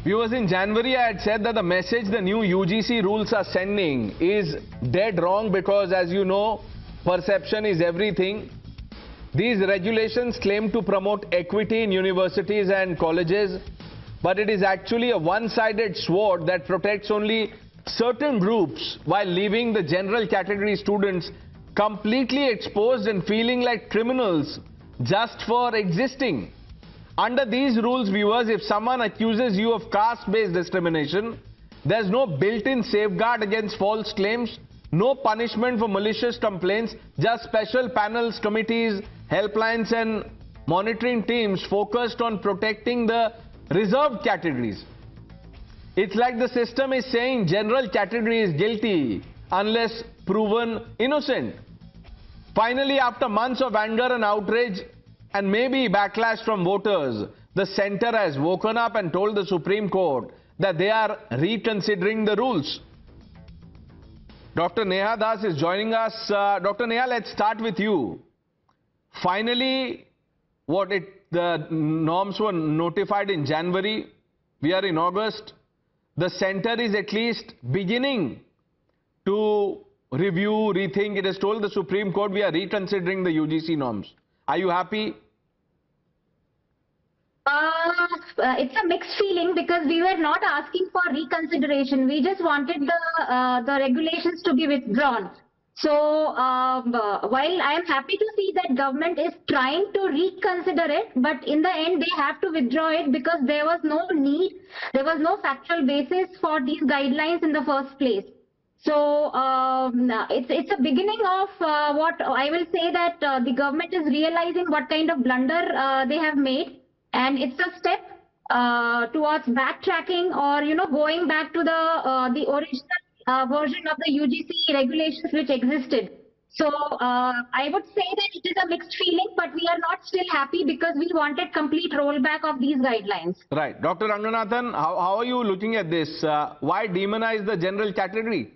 Viewers, in January I had said that the message the new UGC rules are sending is dead wrong because, as you know, perception is everything. These regulations claim to promote equity in universities and colleges, but it is actually a one-sided sword that protects only certain groups while leaving the general category students completely exposed and feeling like criminals just for existing. Under these rules, viewers, if someone accuses you of caste-based discrimination, there's no built-in safeguard against false claims, no punishment for malicious complaints, just special panels, committees, helplines and monitoring teams focused on protecting the reserved categories. It's like the system is saying general category is guilty unless proven innocent. Finally, after months of anger and outrage and maybe backlash from voters, the centre has woken up and told the Supreme Court that they are reconsidering the rules. Dr. Neha Das is joining us. Dr. Neha, let's start with you. Finally, the norms were notified in January. We are in August. The centre is at least beginning to review, rethink. It has told the Supreme Court we are reconsidering the UGC norms. Are you happy? It's a mixed feeling because we were not asking for reconsideration. We just wanted the regulations to be withdrawn. So while I am happy to see that government is trying to reconsider it, but in the end they have to withdraw it because there was no need, there was no factual basis for these guidelines in the first place. So it's a beginning of what I will say that the government is realizing what kind of blunder they have made, and it's a step towards backtracking or going back to the original version of the UGC regulations which existed. So I would say that it is a mixed feeling, but we are not still happy because we wanted complete rollback of these guidelines. Right. Dr. Ranganathan, how are you looking at this? Why demonize the general category?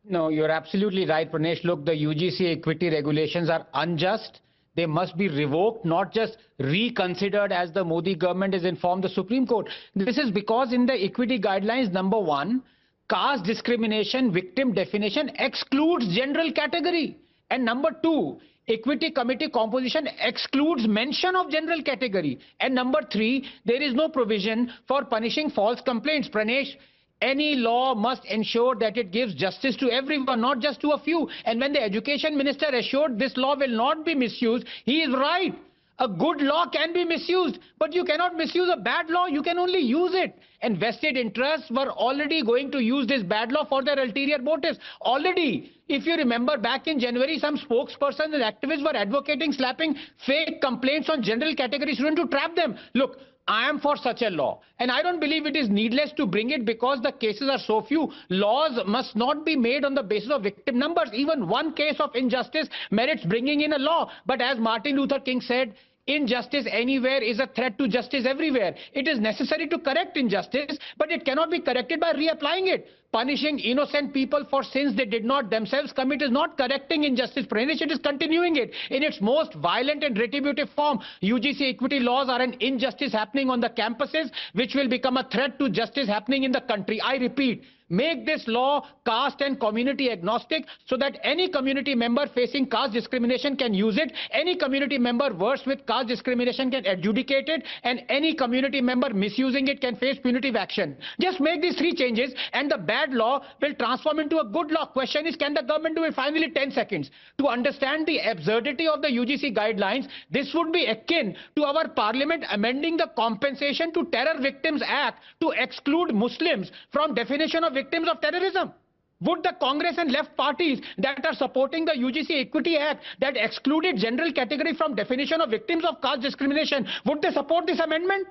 No, you're absolutely right, Pranesh. Look, the UGC equity regulations are unjust. They must be revoked, not just reconsidered as the Modi government has informed the Supreme Court. This is because in the equity guidelines, number one, caste discrimination victim definition excludes general category. And number two, equity committee composition excludes mention of general category. And number three, there is no provision for punishing false complaints. Pranesh, any law must ensure that it gives justice to everyone, not just to a few. And when the education minister assured this law will not be misused, he is right. A good law can be misused, but you cannot misuse a bad law. You can only use it. And vested interests were already going to use this bad law for their ulterior motives. Already, if you remember back in January, some spokespersons and activists were advocating slapping fake complaints on general category students to trap them. Look, I am for such a law, and I don't believe it is needless to bring it because the cases are so few. Laws must not be made on the basis of victim numbers. Even one case of injustice merits bringing in a law. But as Martin Luther King said, injustice anywhere is a threat to justice everywhere. It is necessary to correct injustice, but it cannot be corrected by reapplying it. Punishing innocent people for sins they did not themselves commit is not correcting injustice. Pranesh, it is continuing it in its most violent and retributive form. UGC equity laws are an injustice happening on the campuses, which will become a threat to justice happening in the country. I repeat, make this law caste and community agnostic so that any community member facing caste discrimination can use it, any community member versed with caste discrimination can adjudicate it, and any community member misusing it can face punitive action. Just make these three changes and the bad law will transform into a good law. Question is, can the government do it? Finally, 10 seconds. To understand the absurdity of the UGC guidelines, this would be akin to our parliament amending the Compensation to Terror Victims Act to exclude Muslims from definition of victims of terrorism. Would the Congress and left parties that are supporting the UGC Equity Act that excluded general category from definition of victims of caste discrimination, would they support this amendment?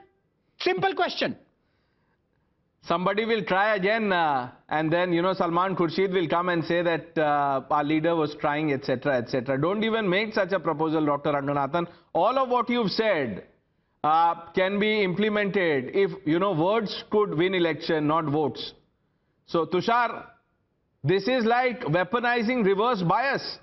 Simple question. Somebody will try again and then, Salman Khurshid will come and say that our leader was trying, etc., etc. Don't even make such a proposal, Dr. Ranganathan. All of what you've said can be implemented if, words could win election, not votes. So, Tushar, this is like weaponizing reverse bias.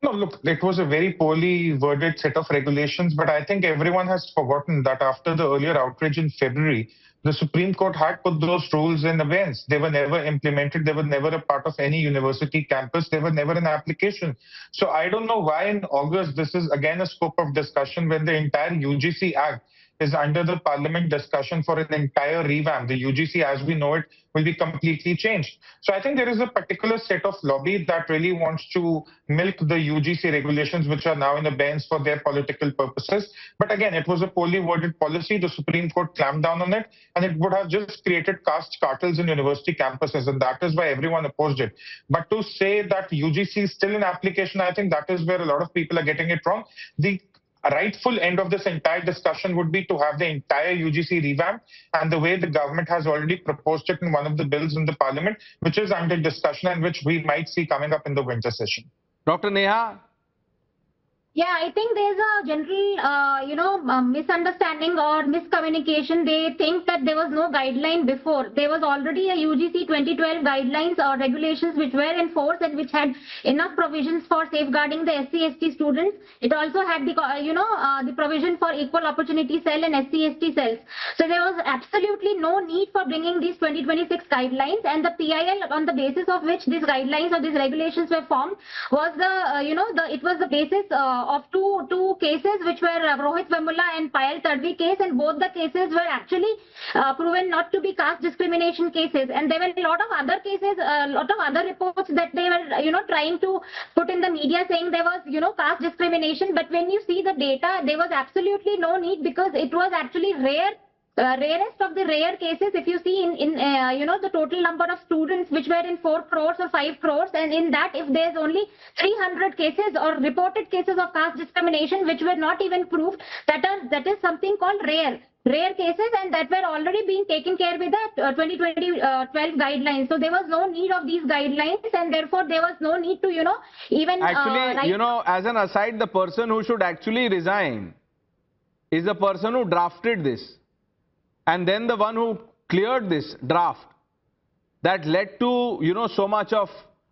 No, look, it was a very poorly worded set of regulations, but I think everyone has forgotten that after the earlier outrage in February, the Supreme Court had put those rules in abeyance. They were never implemented. They were never a part of any university campus. They were never an application. So I don't know why in August this is again a scope of discussion when the entire UGC Act is under the parliament discussion for an entire revamp. The UGC as we know it will be completely changed. So I think there is a particular set of lobby that really wants to milk the UGC regulations, which are now in abeyance for their political purposes. But again, it was a poorly worded policy. The Supreme Court clamped down on it, and it would have just created caste cartels in university campuses, and that is why everyone opposed it. But to say that UGC is still in application, I think that is where a lot of people are getting it wrong. The rightful end of this entire discussion would be to have the entire UGC revamped, and the way the government has already proposed it in one of the bills in the parliament, which is under discussion and which we might see coming up in the winter session. Dr. Neha? Yeah, I think there's a general, misunderstanding or miscommunication. They think that there was no guideline before. There was already a UGC 2012 guidelines or regulations which were in force and which had enough provisions for safeguarding the SC/ST students. It also had the provision for equal opportunity cell and SC/ST cells. So there was absolutely no need for bringing these 2026 guidelines, and the PIL on the basis of which these guidelines or these regulations were formed was it was the basis of two cases which were Rohit Vemula and Payal Tadvi case, and both the cases were actually proven not to be caste discrimination cases. And there were a lot of other cases, a lot of other reports that they were trying to put in the media saying there was caste discrimination. But when you see the data, there was absolutely no need, because it was actually rarest of the rare cases. If you see in the total number of students which were in 4 crores or 5 crores, and in that if there's only 300 cases or reported cases of caste discrimination which were not even proved, that is something called rare cases, and that were already being taken care with the 2012 guidelines. So there was no need of these guidelines, and therefore there was no need to even actually as an aside, the person who should actually resign is the person who drafted this, and then the one who cleared this draft that led to, so much of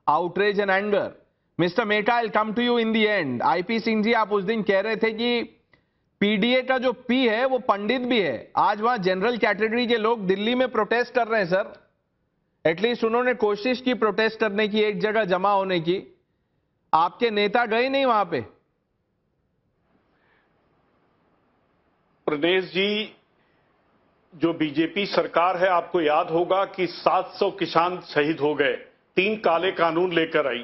outrage and anger. Mr. Mehta, I'll come to you in the end. IP Singh ji, आप उस दिन कह रहे थे कि PDA का जो P है वो पंडित भी है. आज वहां जनरल कैटेगरी के लोग दिल्ली में प्रोटेस्ट कर रहे हैं सर. एटलीस्ट उन्होंने कोशिश की प्रोटेस्ट करने की, एक जगह जमा होने की. आपके नेता गए नहीं वहां पे? प्रदेश जी, जो बीजेपी सरकार है, आपको याद होगा कि 700 किसान शहीद हो गए, 3 काले कानून लेकर आई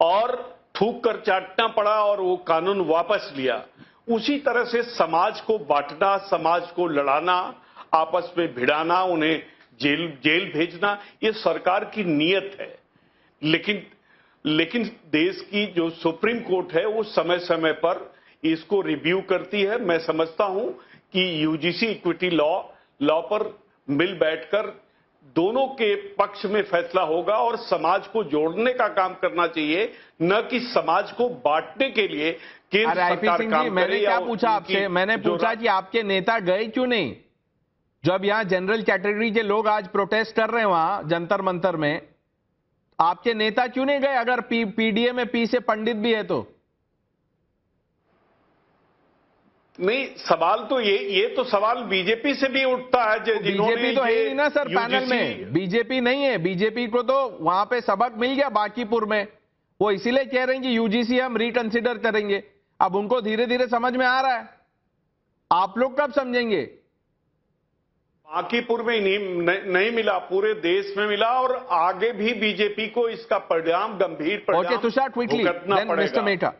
और थूक कर चाटना पड़ा और वो कानून वापस लिया. उसी तरह से समाज को बांटना, समाज को लड़ाना, आपस में भिड़ाना, उन्हें जेल भेजना, ये सरकार की नीयत है. लेकिन देश की जो सुप्रीम कोर्ट है वो समय समय पर इसको रिव्यू करती है. मैं समझता हूं कि यूजीसी इक्विटी लॉ पर मिल बैठकर दोनों के पक्ष में फैसला होगा और समाज को जोड़ने का काम करना चाहिए, न कि समाज को बांटने के लिए केंद्र सरकार काम करे. मैंने क्या पूछा आपसे? मैंने पूछा कि आपके नेता गए क्यों नहीं? जब यहां जनरल कैटेगरी के लोग आज प्रोटेस्ट कर रहे हैं वहां जंतर मंतर में, आपके नेता क्यों नहीं गए? अगर पीडीए में पी से पंडित भी है तो नहीं. सवाल तो ये तो सवाल बीजेपी से भी उठता है. बीजेपी तो है ही ना सर पैनल में. बीजेपी नहीं है. बीजेपी को तो वहां पे सबक मिल गया बांकीपुर में. वो इसीलिए कह रहे हैं कि यूजीसी हम रिकंसिडर करेंगे. अब उनको धीरे धीरे समझ में आ रहा है. आप लोग कब समझेंगे? बांकीपुर में नहीं मिला, पूरे देश में मिला, और आगे भी बीजेपी को इसका परिणाम, गंभीर परिणाम भुगतना पड़ेगा.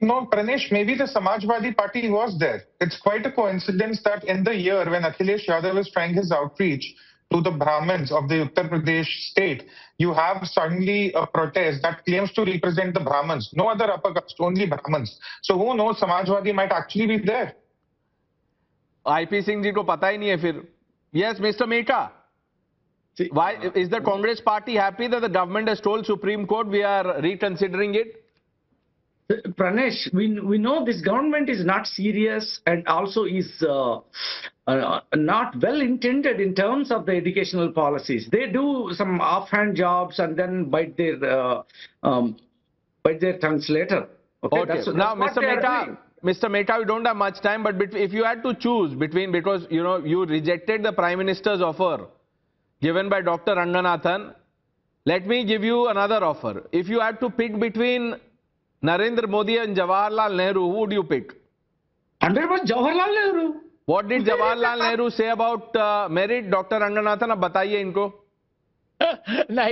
No, Pranesh, maybe the Samajwadi Party was there. It's quite a coincidence that in the year when Akhilesh Yadav is trying his outreach to the Brahmins of the Uttar Pradesh state, you have suddenly a protest that claims to represent the Brahmins. No other upper caste, only Brahmins. So who knows, Samajwadi might actually be there. IP Singh ji ko pata hi nahi hai fir. Yes, Mr. Mehta. Why is the Congress party happy that the government has told Supreme Court we are reconsidering it? Pranesh, we know this government is not serious and also is not well intended in terms of the educational policies. They do some offhand jobs and then bite their by their tongues later. Okay, Okay. Now, what they are doing. Mr. Mehta, we don't have much time, but if you had to choose between, because you rejected the Prime Minister's offer given by Dr. Ranganathan, let me give you another offer. If you had to pick between Narendra Modi and Jawaharlal Nehru, who would you pick? 100% Jawaharlal Nehru. What did Jawaharlal Nehru say about merit, Dr. Ranganathan? Ab bataiye inko. No,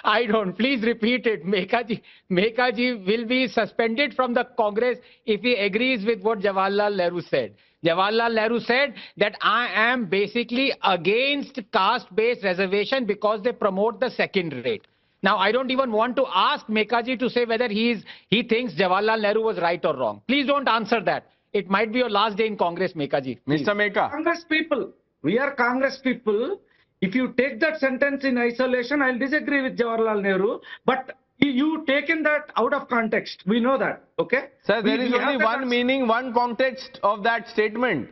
I don't. Please repeat it. Mekaji will be suspended from the Congress if he agrees with what Jawaharlal Nehru said. Jawaharlal Nehru said that I am basically against caste-based reservation because they promote the second rate. Now, I don't even want to ask Mekaji to say whether he thinks Jawaharlal Nehru was right or wrong. Please don't answer that. It might be your last day in Congress, Mekaji. Mr. Meka. Congress people. We are Congress people. If you take that sentence in isolation, I'll disagree with Jawaharlal Nehru. But you taken that out of context. We know that. Okay? Sir, there is only one meaning, one context of that statement.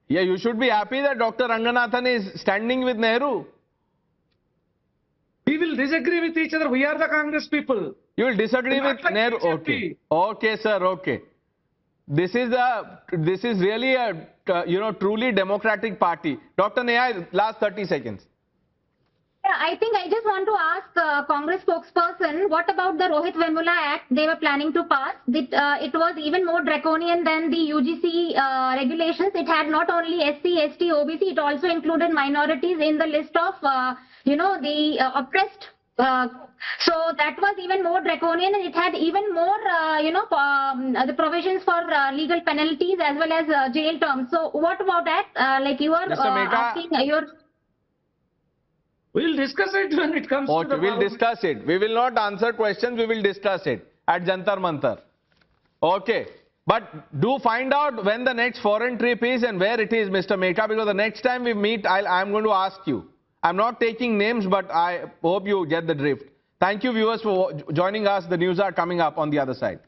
Yeah, you should be happy that Dr. Ranganathan is standing with Nehru. We will disagree with each other. We are the Congress people. You will disagree with like Nehru? BJP. Okay. Okay, sir. Okay. This is really a truly democratic party. Dr. Neha, last 30 seconds. Yeah, I think I just want to ask Congress spokesperson, what about the Rohit Vemula Act they were planning to pass? It was even more draconian than the UGC regulations. It had not only SC, ST, OBC, it also included minorities in the list of, the oppressed. So that was even more draconian, and it had even more, the provisions for legal penalties as well as jail terms. So what about that? Like you are asking your... We'll discuss it when it comes to the we'll discuss it. We will not answer questions. We will discuss it at Jantar Mantar. Okay. But do find out when the next foreign trip is and where it is, Mr. Mehta, because the next time we meet, I'm going to ask you. I'm not taking names, but I hope you get the drift. Thank you, viewers, for joining us. The news are coming up on the other side.